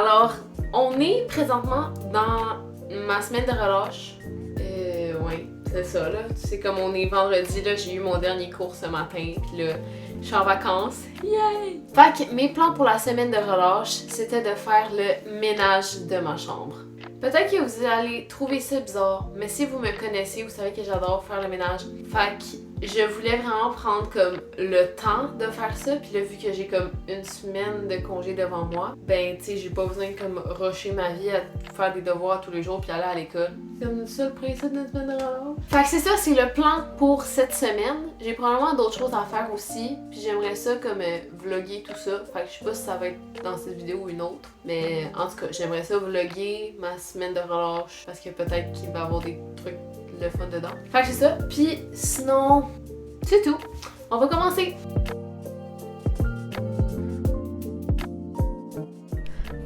Alors, on est présentement dans ma semaine de relâche. Ouais, c'est ça là. C'est comme on est vendredi, là, j'ai eu mon dernier cours ce matin, puis là, je suis en vacances. Yay! Fait que mes plans pour la semaine de relâche, c'était de faire le ménage de ma chambre. Peut-être que vous allez trouver ça bizarre, mais si vous me connaissez, vous savez que j'adore faire le ménage. Fait que je voulais vraiment prendre comme le temps de faire ça, puis là vu que j'ai comme une semaine de congé devant moi, ben tu sais j'ai pas besoin de comme rusher ma vie à faire des devoirs tous les jours puis aller à l'école. C'est comme ça le principe d'une semaine de relâche. Fait que c'est ça, c'est le plan pour cette semaine. J'ai probablement d'autres choses à faire aussi, puis j'aimerais ça comme vlogger tout ça. Fait que je sais pas si ça va être dans cette vidéo ou une autre, mais en tout cas j'aimerais ça vlogger ma semaine de relâche parce que peut-être qu'il va y avoir des trucs le fun dedans. Fait que c'est ça. Puis sinon, c'est tout. On va commencer.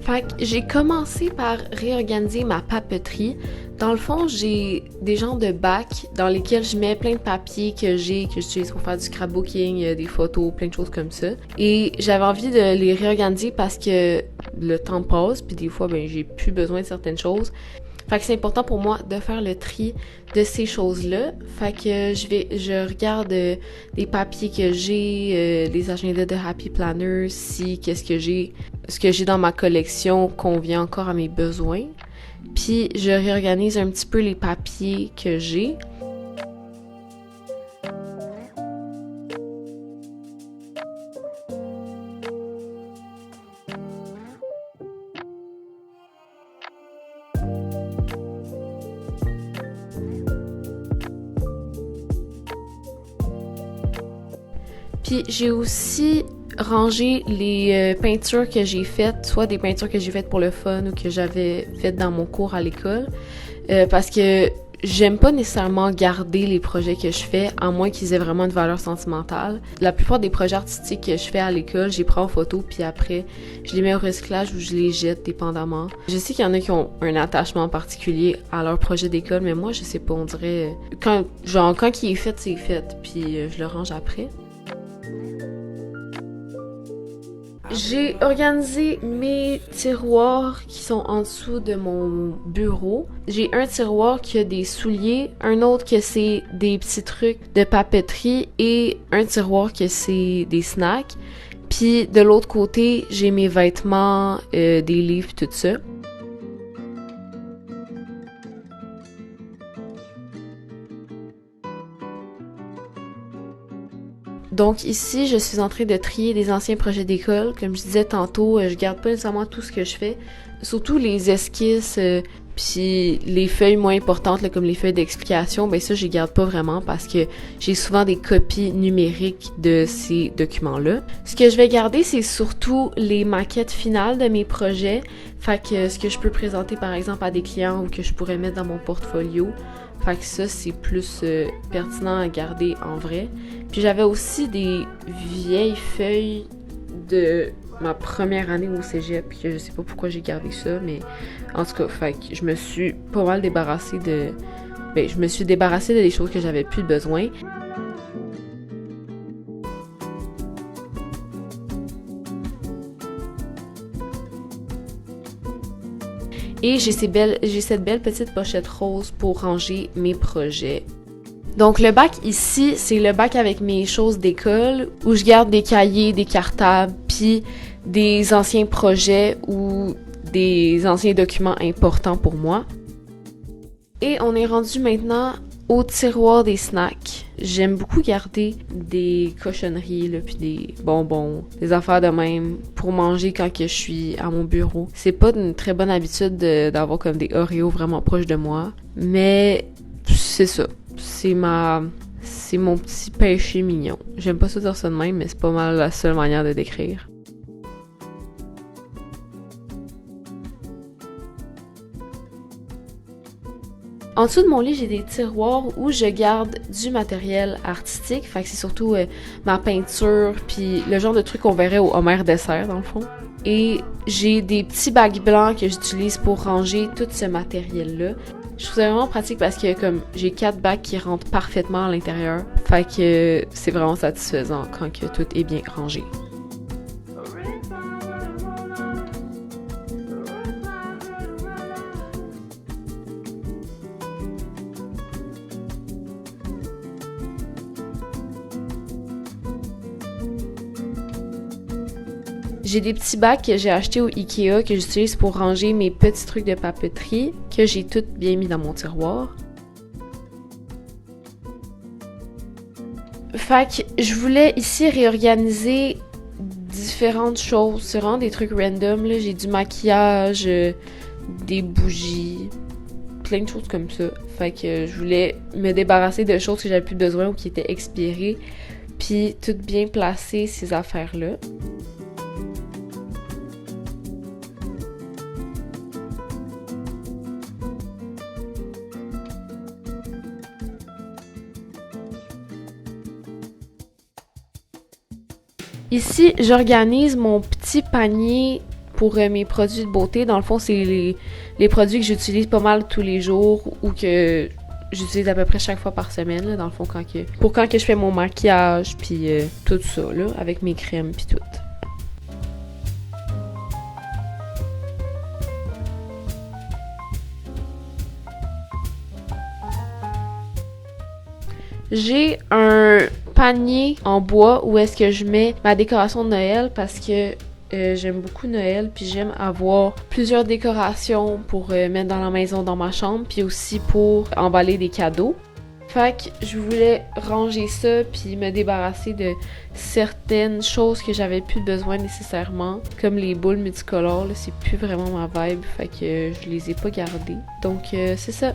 Fait que j'ai commencé par réorganiser ma papeterie. Dans le fond, j'ai des genres de bacs dans lesquels je mets plein de papiers que j'utilise pour faire du scrapbooking, des photos, plein de choses comme ça. Et j'avais envie de les réorganiser parce que le temps passe, puis des fois, ben j'ai plus besoin de certaines choses. Fait que c'est important pour moi de faire le tri de ces choses-là. Fait que je regarde les papiers que j'ai, les agendas de Happy Planner, si ce que j'ai dans ma collection convient encore à mes besoins. Puis je réorganise un petit peu les papiers que j'ai. Puis j'ai aussi rangé les peintures que j'ai faites, soit des peintures que j'ai faites pour le fun ou que j'avais faites dans mon cours à l'école, parce que j'aime pas nécessairement garder les projets que je fais, à moins qu'ils aient vraiment une valeur sentimentale. La plupart des projets artistiques que je fais à l'école, je les prends en photo, puis après, je les mets au recyclage ou je les jette, dépendamment. Je sais qu'il y en a qui ont un attachement particulier à leur projet d'école, mais moi, je sais pas, on dirait... Quand il est fait, c'est fait, puis je le range après. J'ai organisé mes tiroirs qui sont en dessous de mon bureau. J'ai un tiroir qui a des souliers, un autre que c'est des petits trucs de papeterie et un tiroir que c'est des snacks. Puis de l'autre côté, j'ai mes vêtements, des livres, tout ça. Donc ici, je suis en train de trier des anciens projets d'école. Comme je disais tantôt, je garde pas nécessairement tout ce que je fais. Surtout les esquisses, puis les feuilles moins importantes, là, comme les feuilles d'explication, ben ça, je les garde pas vraiment parce que j'ai souvent des copies numériques de ces documents-là. Ce que je vais garder, c'est surtout les maquettes finales de mes projets. Fait que ce que je peux présenter, par exemple, à des clients ou que je pourrais mettre dans mon portfolio. Fait que ça, c'est plus pertinent à garder en vrai. Puis j'avais aussi des vieilles feuilles de ma première année au cégep, puis que je sais pas pourquoi j'ai gardé ça, mais en tout cas, fait que je me suis pas mal débarrassée de... Ben, je me suis débarrassée de des choses que j'avais plus besoin. Et j'ai cette belle petite pochette rose pour ranger mes projets. Donc le bac ici, c'est le bac avec mes choses d'école où je garde des cahiers, des cartables, puis des anciens projets ou des anciens documents importants pour moi. Et on est rendu maintenant au tiroir des snacks. J'aime beaucoup garder des cochonneries, là, puis des bonbons, des affaires de même pour manger quand que je suis à mon bureau. C'est pas une très bonne habitude d'avoir comme des Oreos vraiment proches de moi, mais c'est ça. C'est mon petit péché mignon. J'aime pas ça dire ça de même, mais c'est pas mal la seule manière de décrire. En dessous de mon lit, j'ai des tiroirs où je garde du matériel artistique. Fait que c'est surtout ma peinture, puis le genre de truc qu'on verrait au Homer Dessert, dans le fond. Et j'ai des petits bacs blancs que j'utilise pour ranger tout ce matériel-là. Je trouve ça vraiment pratique parce que comme j'ai 4 bacs qui rentrent parfaitement à l'intérieur. Fait que c'est vraiment satisfaisant quand que tout est bien rangé. J'ai des petits bacs que j'ai achetés au Ikea que j'utilise pour ranger mes petits trucs de papeterie que j'ai tout bien mis dans mon tiroir. Fait que je voulais ici réorganiser différentes choses. C'est vraiment des trucs random, là. J'ai du maquillage, des bougies, plein de choses comme ça. Fait que je voulais me débarrasser de choses que j'avais plus besoin ou qui étaient expirées, puis tout bien placer ces affaires-là. Ici, j'organise mon petit panier pour mes produits de beauté. Dans le fond, c'est les produits que j'utilise pas mal tous les jours ou que j'utilise à peu près chaque fois par semaine, là, dans le fond, pour quand que je fais mon maquillage, puis tout ça, là, avec mes crèmes, puis tout. J'ai un panier en bois où est-ce que je mets ma décoration de Noël parce que j'aime beaucoup Noël, puis j'aime avoir plusieurs décorations pour mettre dans la maison, dans ma chambre, puis aussi pour emballer des cadeaux. Fait que je voulais ranger ça puis me débarrasser de certaines choses que j'avais plus besoin nécessairement, comme les boules multicolores, là, c'est plus vraiment ma vibe, fait que je les ai pas gardées. Donc c'est ça.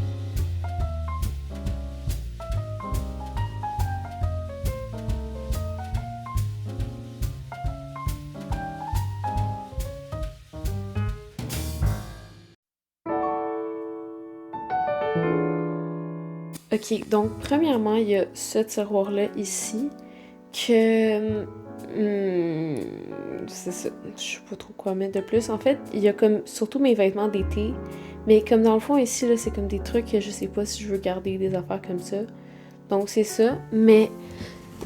Ok, donc premièrement, il y a ce tiroir-là ici que... c'est ça, je sais pas trop quoi mettre de plus. En fait, il y a comme surtout mes vêtements d'été, mais comme dans le fond ici, là, c'est comme des trucs que je sais pas si je veux garder des affaires comme ça. Donc c'est ça, mais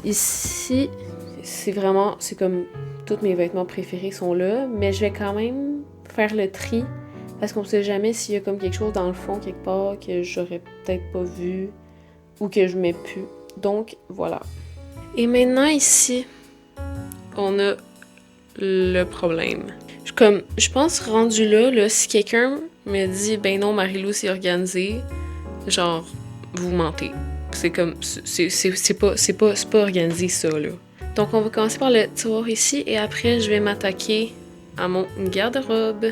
ici, c'est comme tous mes vêtements préférés sont là, mais je vais quand même faire le tri. Parce qu'on sait jamais s'il y a comme quelque chose dans le fond, quelque part, que j'aurais peut-être pas vu ou que je mets plus. Donc, voilà. Et maintenant, ici, on a le problème. Je pense, rendu là, si quelqu'un me dit « Ben non, Marie-Lou, c'est organisé », genre, vous mentez. C'est comme, c'est pas organisé, ça, là. Donc, on va commencer par le tiroir ici, et après, je vais m'attaquer à mon garde-robe.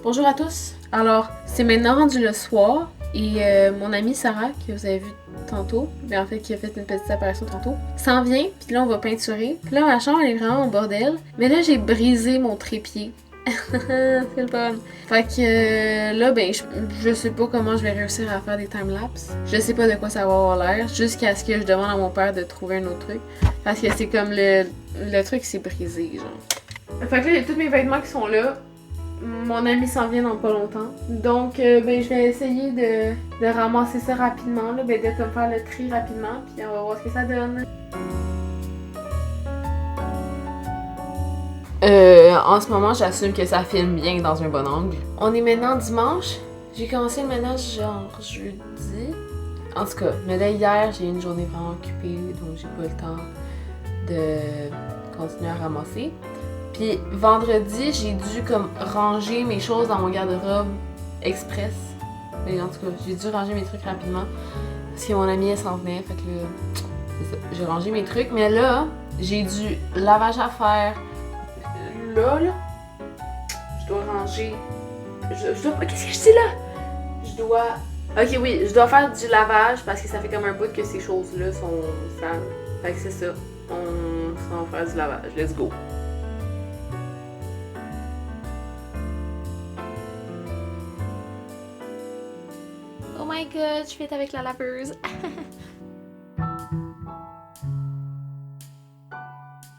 Bonjour à tous! Alors, c'est maintenant rendu le soir et mon amie Sarah, que vous avez vu tantôt, mais en fait qui a fait une petite apparition tantôt, s'en vient, puis là on va peinturer. Puis là ma chambre elle est vraiment en bordel, mais là j'ai brisé mon trépied. C'est le fun! Fait que là, ben, je sais pas comment je vais réussir à faire des timelapses. Je sais pas de quoi ça va avoir l'air, jusqu'à ce que je demande à mon père de trouver un autre truc. Parce que c'est comme le truc s'est brisé, genre. Fait que là, il y a tous mes vêtements qui sont là. Mon ami s'en vient dans pas longtemps. Donc, ben, je vais essayer de ramasser ça rapidement, là, ben, de comme faire le tri rapidement, puis on va voir ce que ça donne. En ce moment, j'assume que ça filme bien dans un bon angle. On est maintenant dimanche. J'ai commencé le ménage genre jeudi. En tout cas, mais là, hier, j'ai eu une journée vraiment occupée, donc j'ai pas le temps de continuer à ramasser. Puis vendredi, j'ai dû comme ranger mes choses dans mon garde-robe express. Mais en tout cas, j'ai dû ranger mes trucs rapidement parce que mon amie elle s'en venait. Fait que là, c'est ça. J'ai rangé mes trucs, mais là, j'ai du lavage à faire. Là, je dois ranger. Je dois. Qu'est-ce que je dis là? Je dois. Ok, oui, je dois faire du lavage parce que ça fait comme un bout que ces choses-là sont sales. Fait que c'est ça. on va faire du lavage. Let's go! Oh my god, je fais avec la laveuse!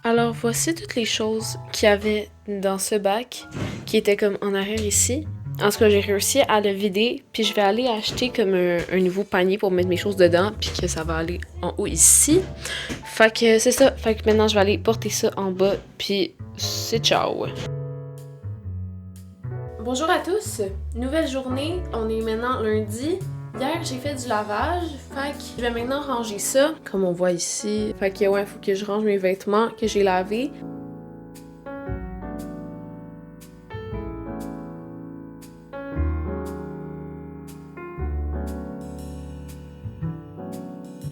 Alors voici toutes les choses qu'il y avait dans ce bac qui était comme en arrière ici. En tout cas, j'ai réussi à le vider, puis je vais aller acheter comme un nouveau panier pour mettre mes choses dedans, puis que ça va aller en haut ici. Fait que c'est ça. Fait que maintenant, je vais aller porter ça en bas, puis c'est ciao! Bonjour à tous! Nouvelle journée, on est maintenant lundi. Hier, j'ai fait du lavage, fait que je vais maintenant ranger ça, comme on voit ici. Fait que ouais, faut que je range mes vêtements que j'ai lavés.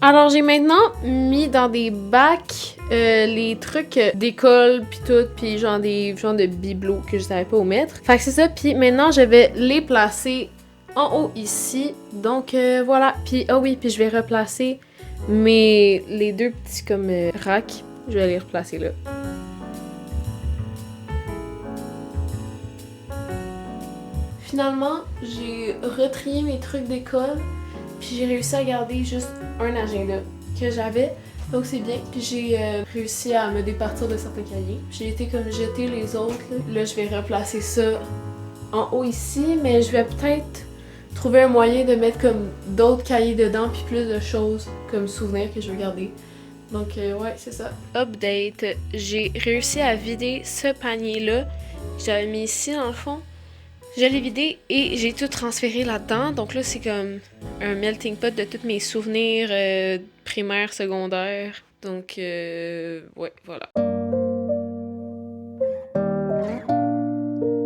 Alors, j'ai maintenant mis dans des bacs les trucs d'école pis tout, pis genre des genres de bibelots que je savais pas où mettre. Fait que c'est ça, pis maintenant je vais les placer en haut ici. Donc voilà, pis ah oui, pis je vais replacer les deux petits comme racks. Je vais les replacer là. Finalement, j'ai retrié mes trucs d'école. Puis j'ai réussi à garder juste un agenda que j'avais, donc c'est bien. Puis j'ai réussi à me départir de certains cahiers. J'ai été comme jeter les autres. Là, je vais replacer ça en haut ici, mais je vais peut-être trouver un moyen de mettre comme d'autres cahiers dedans, puis plus de choses comme souvenirs que je veux garder. Donc ouais, c'est ça. Update, j'ai réussi à vider ce panier-là. J'avais mis ici dans le fond. Je l'ai vidé et j'ai tout transféré là-dedans. Donc là, c'est comme un melting pot de tous mes souvenirs primaires, secondaires. Donc, ouais, voilà.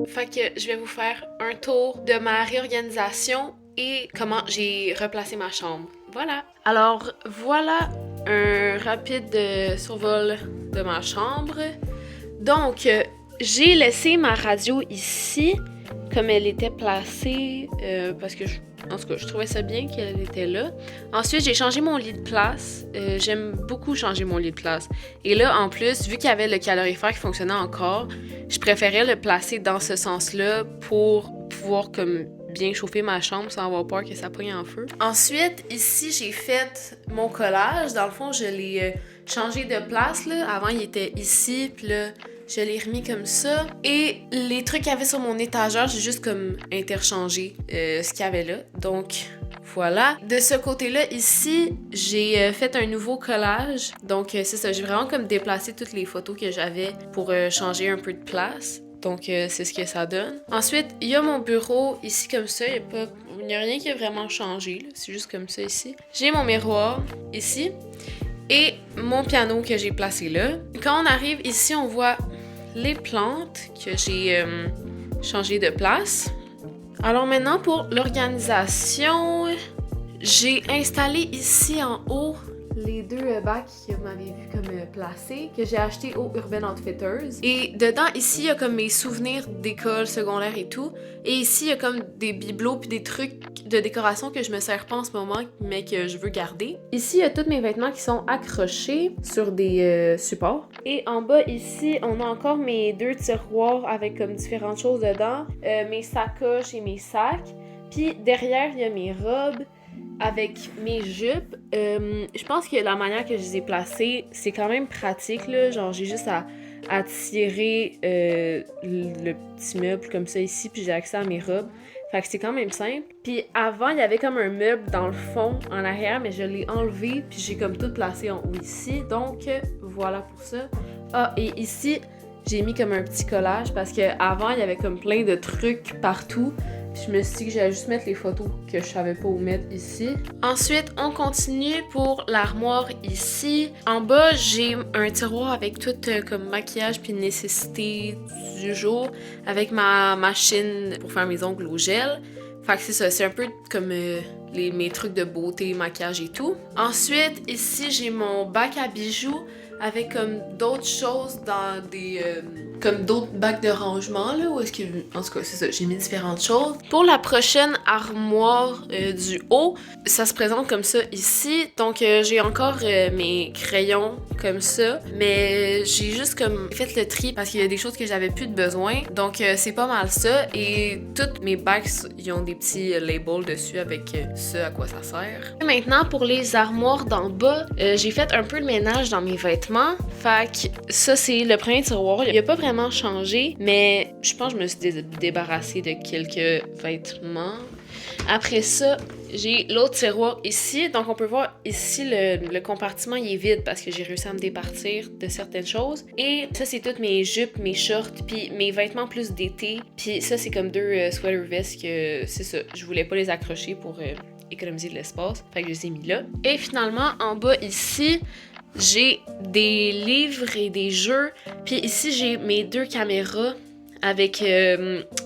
Fait que je vais vous faire un tour de ma réorganisation et comment j'ai replacé ma chambre. Voilà. Alors, voilà un rapide survol de ma chambre. Donc, j'ai laissé ma radio ici. Comme elle était placée, parce que en tout cas, je trouvais ça bien qu'elle était là. Ensuite, j'ai changé mon lit de place. J'aime beaucoup changer mon lit de place. Et là, en plus, vu qu'il y avait le calorifère qui fonctionnait encore, je préférais le placer dans ce sens-là pour pouvoir comme bien chauffer ma chambre sans avoir peur que ça pogne en feu. Ensuite, ici, j'ai fait mon collage. Dans le fond, je l'ai changé de place, là. Avant, il était ici, puis là, je l'ai remis comme ça. Et les trucs qu'il y avait sur mon étagère, j'ai juste comme interchangé ce qu'il y avait là. Donc, voilà. De ce côté-là, ici, j'ai fait un nouveau collage. Donc, c'est ça. J'ai vraiment comme déplacé toutes les photos que j'avais pour changer un peu de place. Donc, c'est ce que ça donne. Ensuite, il y a mon bureau ici comme ça. Il n'y a rien qui a vraiment changé. C'est juste comme ça ici. J'ai mon miroir ici. Et mon piano que j'ai placé là. Quand on arrive ici, on voit les plantes que j'ai changé de place. Alors maintenant, pour l'organisation, j'ai installé ici en haut les deux bacs que vous m'avez vu comme placés, que j'ai acheté au Urban Outfitters. Et dedans, ici, il y a comme mes souvenirs d'école secondaire et tout. Et ici, il y a comme des bibelots puis des trucs de décoration que je me sers pas en ce moment, mais que je veux garder. Ici, il y a tous mes vêtements qui sont accrochés sur des supports. Et en bas, ici, on a encore mes deux tiroirs avec comme différentes choses dedans. Mes sacoches et mes sacs. Puis derrière, il y a mes robes avec mes jupes. Je pense que la manière que je les ai placées, c'est quand même pratique, là. Genre, j'ai juste à tirer le petit meuble comme ça ici, puis j'ai accès à mes robes. Fait que c'est quand même simple. Puis avant, il y avait comme un meuble dans le fond, en arrière, mais je l'ai enlevé, puis j'ai comme tout placé en haut ici. Donc, voilà pour ça. Ah, et ici, j'ai mis comme un petit collage, parce qu'avant, il y avait comme plein de trucs partout. Puis je me suis dit que j'allais juste mettre les photos que je savais pas où mettre ici. Ensuite, on continue pour l'armoire ici. En bas, j'ai un tiroir avec tout comme maquillage puis nécessité du jour, avec ma machine pour faire mes ongles au gel. Fait que c'est ça, c'est un peu comme mes trucs de beauté, maquillage et tout. Ensuite, ici, j'ai mon bac à bijoux avec comme d'autres choses dans des... comme d'autres bacs de rangement, là, où est-ce que... En tout cas, c'est ça, j'ai mis différentes choses. Pour la prochaine armoire du haut, ça se présente comme ça ici. Donc, j'ai encore mes crayons comme ça, mais j'ai juste comme fait le tri parce qu'il y a des choses que j'avais plus de besoin. Donc, c'est pas mal ça. Et toutes mes bacs, ils ont des petits labels dessus avec ce à quoi ça sert. Et maintenant, pour les armoires d'en bas, j'ai fait un peu de ménage dans mes vêtements. Fait que ça, c'est le premier tiroir. Il a pas vraiment changé, mais je pense que je me suis débarrassée de quelques vêtements. Après ça, j'ai l'autre tiroir ici. Donc, on peut voir ici, le compartiment, il est vide parce que j'ai réussi à me départir de certaines choses. Et ça, c'est toutes mes jupes, mes shorts, puis mes vêtements plus d'été. Puis ça, c'est comme deux sweater vests que, c'est ça, je voulais pas les accrocher pour économiser de l'espace. Fait que je les ai mis là. Et finalement, en bas ici, j'ai des livres et des jeux. Puis ici, j'ai mes 2 caméras avec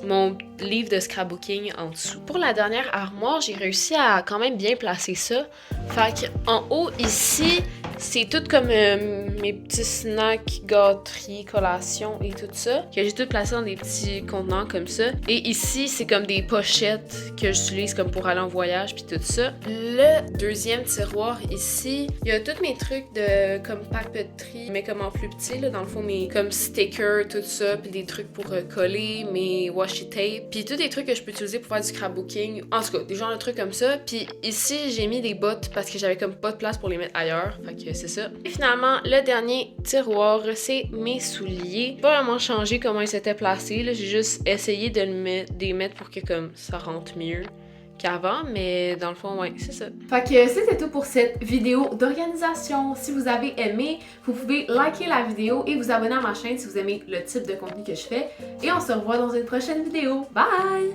mon livre de scrapbooking en dessous. Pour la dernière armoire, j'ai réussi à quand même bien placer ça. Fait qu'en haut, ici, c'est tout comme mes petits snacks, gâteries, collations et tout ça, que j'ai tout placé dans des petits contenants comme ça. Et ici, c'est comme des pochettes que j'utilise comme pour aller en voyage puis tout ça. Le deuxième tiroir ici, il y a tous mes trucs de comme papeterie, mais comme en plus petit, là, dans le fond, mes comme stickers, tout ça, puis des trucs pour coller, mes washi tape, puis tous des trucs que je peux utiliser pour faire du scrapbooking. En tout cas, des genres de trucs comme ça. Puis ici, j'ai mis des bottes parce que j'avais comme pas de place pour les mettre ailleurs. Fait que c'est ça. Et finalement, le dernier tiroir, c'est mes souliers. Pas vraiment changé comment ils s'étaient placés, là. J'ai juste essayé de les mettre pour que comme ça rentre mieux qu'avant, mais dans le fond, ouais, c'est ça. Fait que c'était tout pour cette vidéo d'organisation. Si vous avez aimé, vous pouvez liker la vidéo et vous abonner à ma chaîne si vous aimez le type de contenu que je fais. Et on se revoit dans une prochaine vidéo. Bye!